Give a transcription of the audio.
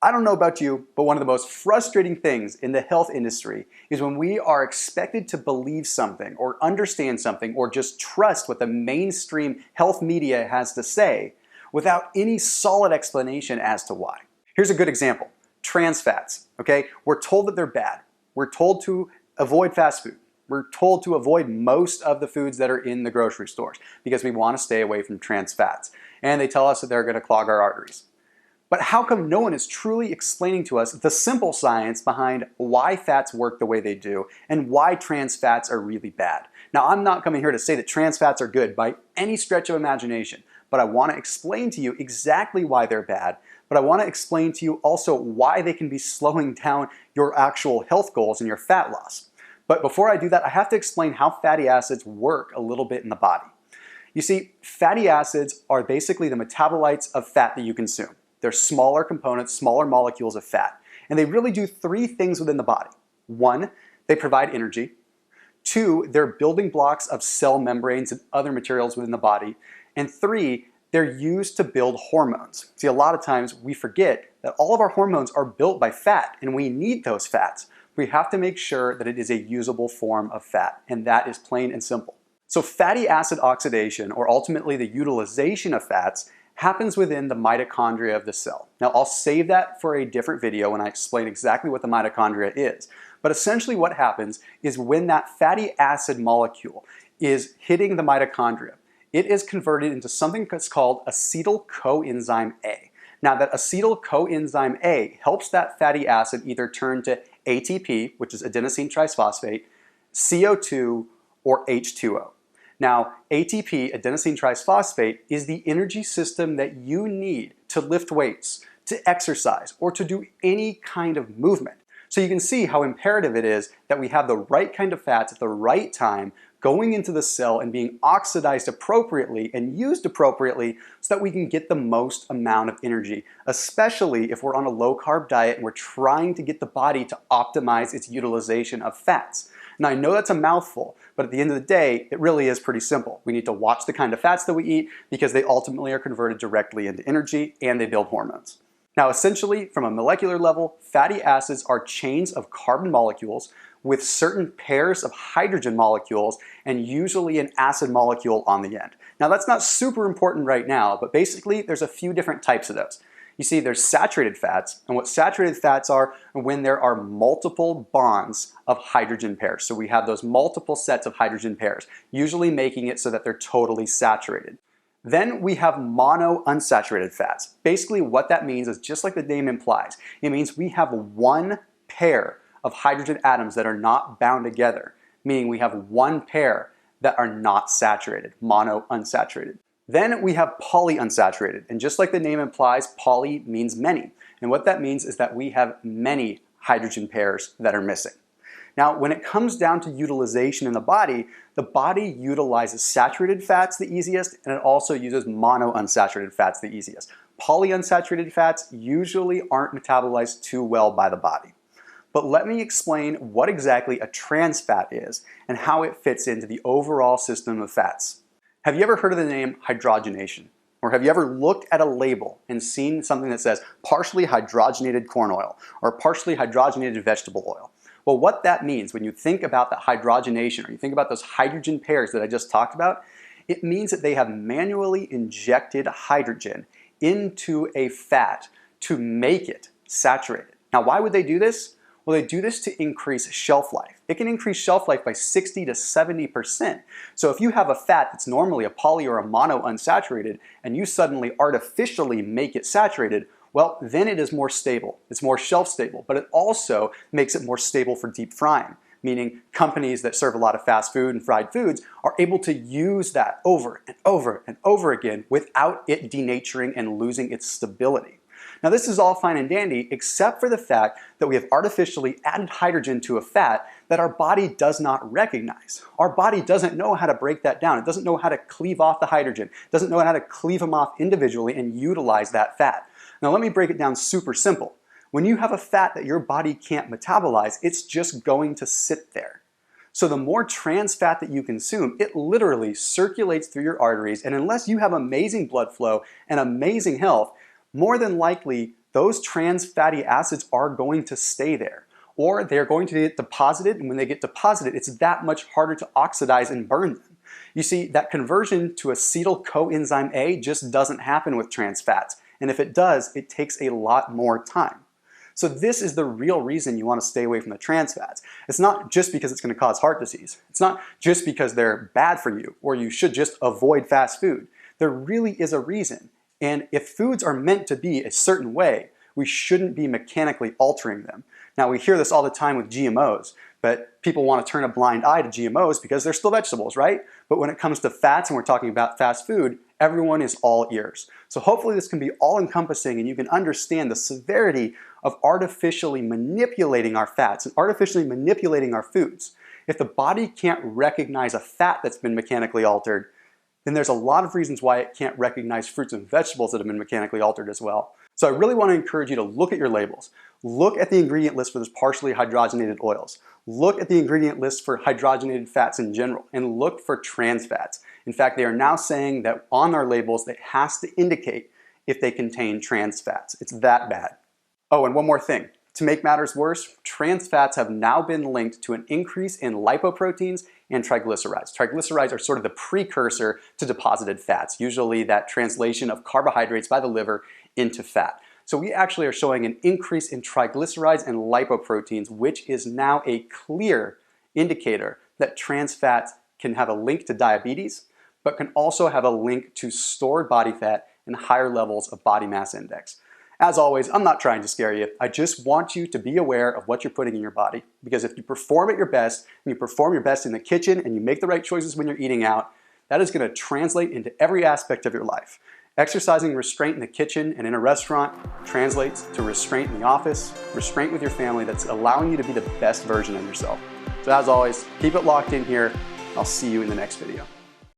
I don't know about you, but one of the most frustrating things in the health industry is when we are expected to believe something or understand something or just trust what the mainstream health media has to say without any solid explanation as to why. Here's a good example. Trans fats, okay? We're told that they're bad. We're told to avoid fast food. We're told to avoid most of the foods that are in the grocery stores because we want to stay away from trans fats. And they tell us that they're going to clog our arteries. But how come no one is truly explaining to us the simple science behind why fats work the way they do and why trans fats are really bad? Now, I'm not coming here to say that trans fats are good by any stretch of imagination, but I want to explain to you exactly why they're bad, but I want to explain to you also why they can be slowing down your actual health goals and your fat loss. But before I do that, I have to explain how fatty acids work a little bit in the body. You see, fatty acids are basically the metabolites of fat that you consume. They're smaller components, smaller molecules of fat. And they really do three things within the body. One, they provide energy. Two, they're building blocks of cell membranes and other materials within the body. And three, they're used to build hormones. See, a lot of times we forget that all of our hormones are built by fat, and we need those fats. We have to make sure that it is a usable form of fat, and that is plain and simple. So fatty acid oxidation, or ultimately the utilization of fats, happens within the mitochondria of the cell. Now, I'll save that for a different video when I explain exactly what the mitochondria is. But essentially what happens is when that fatty acid molecule is hitting the mitochondria, it is converted into something that's called acetyl coenzyme A. Now, that acetyl coenzyme A helps that fatty acid either turn to ATP, which is adenosine triphosphate, CO2, or H2O. Now, ATP, adenosine triphosphate, is the energy system that you need to lift weights, to exercise, or to do any kind of movement. So you can see how imperative it is that we have the right kind of fats at the right time going into the cell and being oxidized appropriately and used appropriately so that we can get the most amount of energy, especially if we're on a low-carb diet and we're trying to get the body to optimize its utilization of fats. Now, I know that's a mouthful, but at the end of the day, it really is pretty simple. We need to watch the kind of fats that we eat because they ultimately are converted directly into energy and they build hormones. Now, essentially, from a molecular level, fatty acids are chains of carbon molecules with certain pairs of hydrogen molecules and usually an acid molecule on the end. Now, that's not super important right now, but basically, there's a few different types of those. You see, there's saturated fats, and what saturated fats are when there are multiple bonds of hydrogen pairs. So we have those multiple sets of hydrogen pairs, usually making it so that they're totally saturated. Then we have monounsaturated fats. Basically what that means is just like the name implies. It means we have one pair of hydrogen atoms that are not bound together, meaning we have one pair that are not saturated, monounsaturated. Then we have polyunsaturated, and just like the name implies, poly means many. And what that means is that we have many hydrogen pairs that are missing. Now, when it comes down to utilization in the body utilizes saturated fats the easiest, and it also uses monounsaturated fats the easiest. Polyunsaturated fats usually aren't metabolized too well by the body. But let me explain what exactly a trans fat is and how it fits into the overall system of fats. Have you ever heard of the name hydrogenation? Or have you ever looked at a label and seen something that says partially hydrogenated corn oil or partially hydrogenated vegetable oil? Well, what that means when you think about the hydrogenation or you think about those hydrogen pairs that I just talked about, it means that they have manually injected hydrogen into a fat to make it saturated. Now, why would they do this? Well, they do this to increase shelf life. It can increase shelf life by 60 to 70%. So if you have a fat that's normally a poly or a monounsaturated and you suddenly artificially make it saturated, well, then it is more stable. It's more shelf stable, but it also makes it more stable for deep frying, meaning companies that serve a lot of fast food and fried foods are able to use that over and over and over again without it denaturing and losing its stability. Now, this is all fine and dandy, except for the fact that we have artificially added hydrogen to a fat that our body does not recognize. Our body doesn't know how to break that down. It doesn't know how to cleave off the hydrogen. It doesn't know how to cleave them off individually and utilize that fat. Now, let me break it down super simple. When you have a fat that your body can't metabolize, it's just going to sit there. So the more trans fat that you consume, it literally circulates through your arteries, and unless you have amazing blood flow and amazing health, more than likely, those trans fatty acids are going to stay there, or they're going to get deposited, and when they get deposited, it's that much harder to oxidize and burn them. You see, that conversion to acetyl coenzyme A just doesn't happen with trans fats, and if it does, it takes a lot more time. So this is the real reason you want to stay away from the trans fats. It's not just because it's going to cause heart disease. It's not just because they're bad for you, or you should just avoid fast food. There really is a reason. And if foods are meant to be a certain way, we shouldn't be mechanically altering them. Now, we hear this all the time with GMOs, but people want to turn a blind eye to GMOs because they're still vegetables, right? But when it comes to fats and we're talking about fast food, everyone is all ears. So hopefully this can be all-encompassing and you can understand the severity of artificially manipulating our fats and artificially manipulating our foods. If the body can't recognize a fat that's been mechanically altered, then there's a lot of reasons why it can't recognize fruits and vegetables that have been mechanically altered as well. So I really want to encourage you to look at your labels. Look at the ingredient list for those partially hydrogenated oils. Look at the ingredient list for hydrogenated fats in general, and look for trans fats. In fact, they are now saying that on our labels, it has to indicate if they contain trans fats. It's that bad. Oh, and one more thing. To make matters worse, trans fats have now been linked to an increase in lipoproteins and triglycerides. Triglycerides are sort of the precursor to deposited fats, usually that translation of carbohydrates by the liver into fat. So we actually are showing an increase in triglycerides and lipoproteins, which is now a clear indicator that trans fats can have a link to diabetes, but can also have a link to stored body fat and higher levels of body mass index. As always, I'm not trying to scare you. I just want you to be aware of what you're putting in your body. Because if you perform at your best, and you perform your best in the kitchen, and you make the right choices when you're eating out, that is going to translate into every aspect of your life. Exercising restraint in the kitchen and in a restaurant translates to restraint in the office, restraint with your family that's allowing you to be the best version of yourself. So as always, keep it locked in here. I'll see you in the next video.